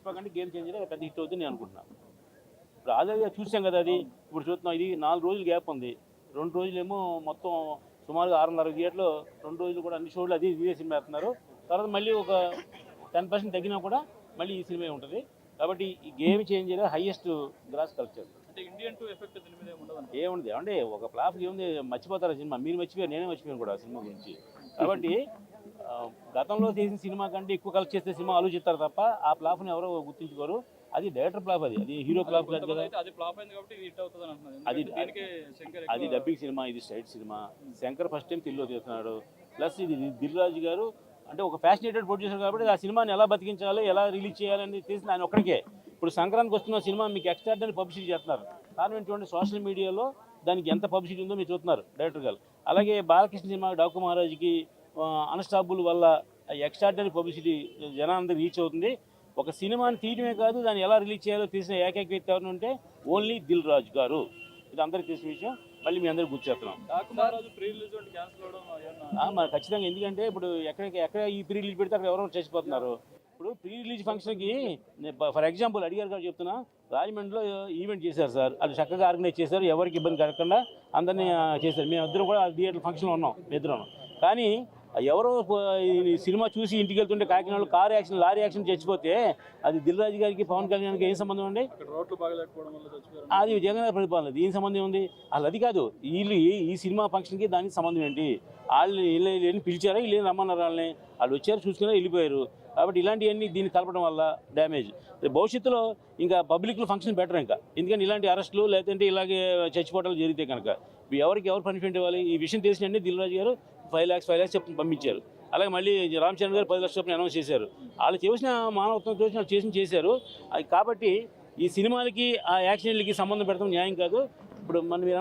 పుష్ప కంటే game changer పెద్ద hit అవుతుంది నేను అనుకుంటున్నాను. ఇప్పుడు ఆల్రెడీ చూసాం కదా, అది ఇప్పుడు చూస్తున్నాం. ఇది 4 రోజులు గ్యాప్ ఉంది. 2 రోజులేమో మొత్తం సుమారుగా 6.5 థియేటర్లో 2 రోజులు కూడా అన్ని షోలు అది ఇదే సినిమా వేస్తున్నారు. తర్వాత మళ్ళీ ఒక 10% తగ్గినా కూడా మళ్ళీ ఈ సినిమా ఉంటుంది. కాబట్టి ఈ game changer highest gross culture. అంటే ఇండియన్ 2 ఎఫెక్ట్ దీని మీద ఏముంది అంటే ఒక ఫ్లాప్ ఏముంది, మర్చిపోతారు ఆ సినిమా. మీరు మర్చిపోయారు, నేనే మర్చిపోయాను కూడా ఆ సినిమా గురించి. కాబట్టి గతంలో చేసిన సినిమా కంటే ఎక్కువ కలెక్ట్ చేసే సినిమా ఆలోచిస్తారు తప్ప ఆ ఫ్లాప్ని ఎవరో గుర్తించుకోరు. అది డైరెక్టర్ ఫ్లాప్, అది హీరో ఫ్లాప్ కాదు కదా. అది డబ్బింగ్ సినిమా, ఇది straight cinema. Shankar first time తెలుగులో తీస్తున్నాడు. ప్లస్ ఇది దిల్ రాజు గారు అంటే ఒక ఫ్యాషనేటెడ్ ప్రొడ్యూసర్ కాబట్టి ఆ సినిమాని ఎలా బతికించాలి, ఎలా రిలీజ్ చేయాలని తెలిసిన ఆయన ఒక్కడికే. ఇప్పుడు సంక్రాంతికి వస్తున్న సినిమా మీకు ఎక్స్ట్రాడనరీ పబ్లిసిటీ చేస్తున్నారు. కారణం ఏంటంటే సోషల్ మీడియాలో దానికి ఎంత పబ్లిసిటీ ఉందో మీరు చూస్తున్నారు డైరెక్టర్ గారు. అలాగే బాలకృష్ణ సినిమా డాకు మహారాజ్కి అన్స్టాపుల్ వల్ల ఎక్స్ట్రాడనరీ పబ్లిసిటీ జనాలందరూ రీచ్ అవుతుంది. ఒక సినిమాని తీయడమే కాదు, దాన్ని ఎలా రిలీజ్ చేయాలో తెలిసిన ఏకైక వ్యక్తి ఎవరు అంటే ఓన్లీ దిల్ రాజు గారు. ఇది అందరికీ తెలిసిన విషయం. మళ్ళీ మీ అందరికీ గుర్తు చేస్తున్నాం. మరి ఖచ్చితంగా, ఎందుకంటే ఇప్పుడు ఎక్కడ ఈ ప్రీ రిలీజ్ పెడితే అక్కడ ఎవరో చచ్చిపోతున్నారు. ఇప్పుడు ప్రీ రిలీజ్ ఫంక్షన్కి ఫర్ ఎగ్జాంపుల్ అడిగారు కాబట్టి చెప్తున్నా, రాజమండ్రిలో ఈవెంట్ చేశారు సార్. అది చక్కగా ఆర్గనైజ్ చేశారు, ఎవరికి ఇబ్బంది కలగకుండా అందరినీ చేశారు. మేము ఇద్దరు కూడా థియేటర్ ఫంక్షన్లో ఉన్నాం, ఇద్దరు. కానీ ఎవరో ఈ సినిమా చూసి ఇంటికి వెళ్తుంటే కాకినాడలో కారు యాక్సిడెంట్, లారీ యాక్సిడెంట్ చచ్చిపోతే అది దిల్ రాజు గారికి పవన్ కళ్యాణ్కి ఏం సంబంధం అండి? అది జగన్ ప్రతిపాదన, ఏం సంబంధం ఉంది? అసలు అది కాదు, వీళ్ళు ఈ సినిమా ఫంక్షన్కి దానికి సంబంధం ఏంటి? వాళ్ళు వీళ్ళని పిలిచారా, వీళ్ళు రమ్మన్నారు, వాళ్ళని వాళ్ళు వచ్చారు, చూసుకున్నా వెళ్ళిపోయారు. కాబట్టి ఇలాంటివన్నీ దీన్ని కలపడం వల్ల డ్యామేజ్. భవిష్యత్తులో ఇంకా పబ్లిక్లో ఫంక్షన్ బెటర్ ఇంకా, ఎందుకంటే ఇలాంటి అరెస్టులు లేదంటే ఇలాగే చచ్చిపోవటాలు జరిగితే కనుక ఎవరికి ఎవరు పనిష్మెంట్ ఇవ్వాలి? ఈ విషయం తెలిసినండి దిల్ రాజు గారు 5 lakhs చెప్పి పంపించారు. అలాగే మళ్ళీ రామ్ చరణ్ గారు 10 లక్షల చొప్పున అనౌన్స్ చేశారు. వాళ్ళు చేసిన మానవత్వం చేశారు. కాబట్టి ఈ సినిమాలకి ఆ యాక్సిడెంట్లకి సంబంధం పెడతాం న్యాయం కాదు. ఇప్పుడు మనం